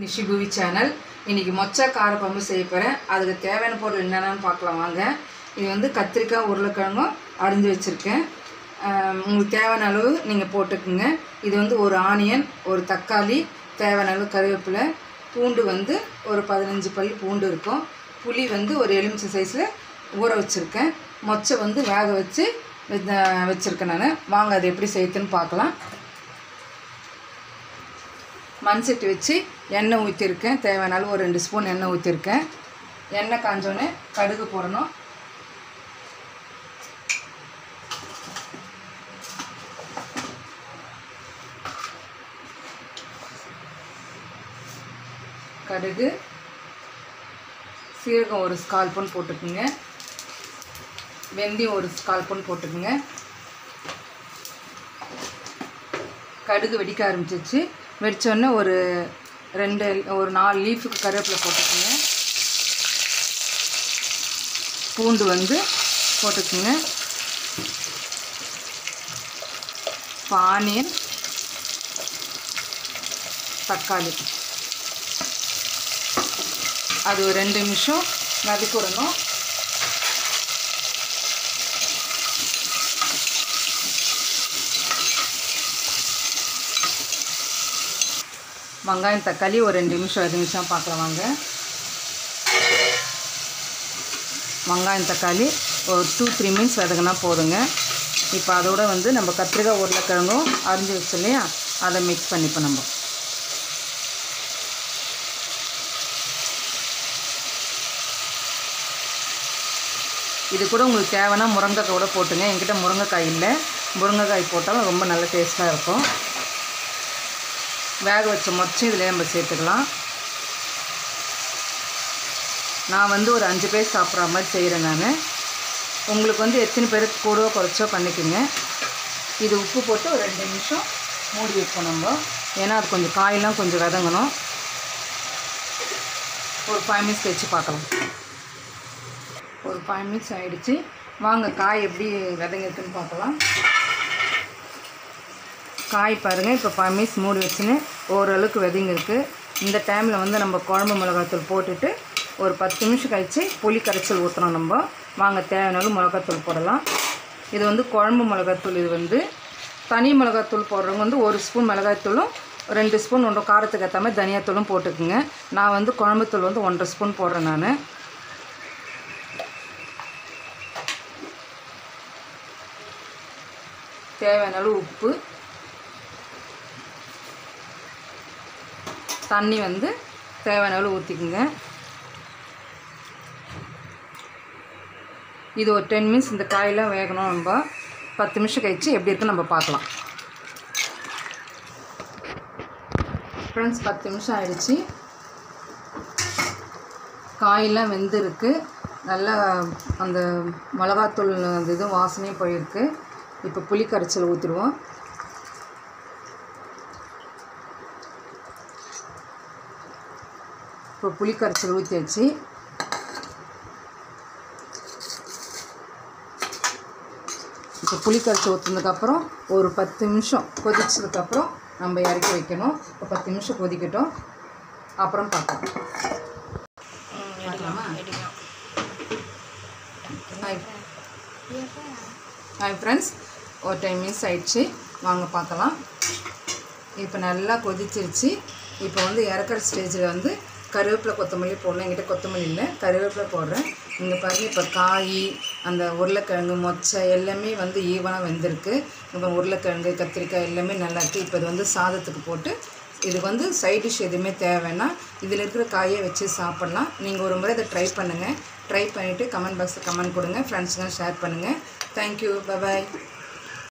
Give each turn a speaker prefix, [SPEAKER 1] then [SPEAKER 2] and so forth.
[SPEAKER 1] நிஷிபுவி channel. இன்றைக்கி மொச்சை காரப்பம்பு செய்ய போகிறேன். அதுக்கு தேவையான பொருள் என்னென்னு பார்க்கலாம் வாங்க. இது வந்து கத்திரிக்காய் உருளைக்கிழங்கும் அரிஞ்சு வச்சுருக்கேன். உங்களுக்கு தேவையான அளவு நீங்கள் போட்டுக்குங்க. இது வந்து ஒரு ஆனியன், ஒரு தக்காளி, தேவையான அளவு கருவேப்பிலை, பூண்டு வந்து ஒரு 15 பல் பூண்டு இருக்கும். புளி வந்து ஒரு எலுமிச்சை சைஸில் ஊற வச்சுருக்கேன். மொச்சை வந்து வேக வச்சு வச்சுருக்கேன் நான். வாங்க அது எப்படி செய்யுதுன்னு பார்க்கலாம். மண் சட்டி வச்சு எண்ணெய் ஊற்றிருக்கேன். தேவையான அளவு ஒரு 2 ஸ்பூன் எண்ணெய் ஊற்றிருக்கேன். எண்ணெய் காஞ்சோடனே கடுகு போடணும். கடுகு, சீரகம் ஒரு 1/4 ஸ்பூன் போட்டுக்குங்க. வெந்தயம் ஒரு 1/4 ஸ்பூன் போட்டுக்குங்க. கடுகு வெடிக்க ஆரம்பிச்சிச்சு. வெடித்தோடனே ஒரு 4 லீஃபுக்கு கருவேப்பிலை போட்டுக்குங்க. பூண்டு வந்து போட்டுக்குங்க. ஆனியன், தக்காளி அது ஒரு 2 நிமிஷம் வதக்கிடணும். வெங்காயம் தக்காளி ஒரு 2 நிமிஷம் வதங்கிச்சான் பார்க்கலாம் வாங்க. வெங்காயம் தக்காளி ஒரு 2-3 மினிட்ஸ் வதங்கினா போதுங்க. இப்போ அதோட வந்து நம்ம கத்திரிக்காய் உருளைக்கிழங்கும் அரிஞ்சு வச்சு இல்லையா, அதை மிக்ஸ் பண்ணிப்போம். நம்ம இது கூட உங்களுக்கு தேவைன்னா முருங்கைக்காய் கூட போட்டுங்க. என்கிட்ட முருங்கைக்காய் இல்லை. முருங்கைக்காய் போட்டாலும் ரொம்ப நல்ல டேஸ்ட்டாக இருக்கும். வேக வச்ச மொச்சை இதில் நம்ம சேர்த்துக்கலாம். நான் வந்து ஒரு 5 பேர் சாப்பிட்ற மாதிரி செய்கிறேன் நான். உங்களுக்கு வந்து எத்தனை பேருக்கு கூடவோ குறைச்சோ பண்ணிக்கோங்க. இது உப்பு போட்டு ஒரு 2 நிமிஷம் மூடி வைப்போம் நம்ம. ஏன்னா அது கொஞ்சம் காயெல்லாம் கொஞ்சம் வதங்கணும். ஒரு 5 மினிட்ஸ் வச்சு பார்க்கலாம். ஒரு 5 மினிட்ஸ் ஆகிடுச்சு. வாங்க காய் எப்படி வதங்கிருக்குன்னு பார்க்கலாம். காய் பாருங்கள். இப்போ 5 மினிட்ஸ் மூடி வச்சுன்னு ஓரளவுக்கு வதங்கிருக்கு. இந்த டைமில் வந்து நம்ம குழம்பு மிளகாத்தூள் போட்டுட்டு ஒரு 10 நிமிஷம் கழித்து புளி கரைச்சல் ஊற்றணும் நம்ம. வாங்க தேவையான அளவு மிளகாத்தூள் போடலாம். இது வந்து குழம்பு மிளகாத்தூள். இது வந்து தனி மிளகாத்தூள் போடுறவங்க வந்து 1 ஸ்பூன் மிளகாய்த்தூளும் 2 ஸ்பூன் ஒன்றும் காரத்துக்கு ஏற்ற மாதிரி தனியாத்தூளும் போட்டுக்குங்க. நான் வந்து குழம்புத்தூள் வந்து 1.5 ஸ்பூன் போடுறேன் நான். தேவையான அளவு உப்பு, தண்ணி வந்து தேவையான அளவு ஊற்றிக்குங்க. இது ஒரு 10 மினிட்ஸ் இந்த காயெல்லாம் வேகணும். நம்ம 10 நிமிஷம் கழிச்சு எப்படி இருக்குன்னு நம்ம பார்க்கலாம். ஃப்ரெண்ட்ஸ் 10 நிமிஷம் ஆயிடுச்சு. காயெல்லாம் வெந்திருக்கு. நல்லா அந்த மிளகாத்தூள் அந்த இது வாசனையும் போயிருக்கு. இப்போ புளி கரைச்சல் ஊற்றிடுவோம். இப்போ புளி கரைச்சல் ஊற்றியாச்சு. இப்போ புளி கரைச்சல் ஊற்றினதுக்கப்புறம் ஒரு 10 நிமிஷம் கொதிச்சதுக்கப்புறம் நம்ம இறக்கி வைக்கணும். இப்போ 10 நிமிஷம் கொதிக்கட்டும், அப்புறம் பார்க்கலாம். ஹாய் ஃப்ரெண்ட்ஸ், ஒரு 10 மினிட்ஸ் ஆயிடுச்சு. வாங்க பார்க்கலாம். இப்போ நல்லா கொதிச்சிருச்சு. இப்போ வந்து இறக்குற ஸ்டேஜில் வந்து கருவேப்பிலை கொத்தமல்லி போடணும். என்கிட்ட கொத்தமல்லி இல்லை, கருவேப்பிலை போடுறேன். இங்கே பாருங்கள். இப்போ காய், அந்த உருளைக்கிழங்கு, மொச்சை எல்லாமே வந்து ஈவனாக வெந்திருக்கு. இப்போ உருளைக்கிழங்கு, கத்திரிக்காய் எல்லாமே நல்லா இருக்குது. இப்போ இது வந்து சாதத்துக்கு போட்டு இது வந்து சைட் டிஷ் எதுவுமே தேவைன்னா இதில் இருக்கிற காயை வச்சு சாப்பிட்லாம். நீங்கள் ஒரு முறை இதை ட்ரை பண்ணுங்கள். ட்ரை பண்ணிவிட்டு கமெண்ட் பாக்ஸில் கமெண்ட் கொடுங்க. ஃப்ரெண்ட்ஸுங்க ஷேர் பண்ணுங்கள். தேங்க்யூ. பாய்.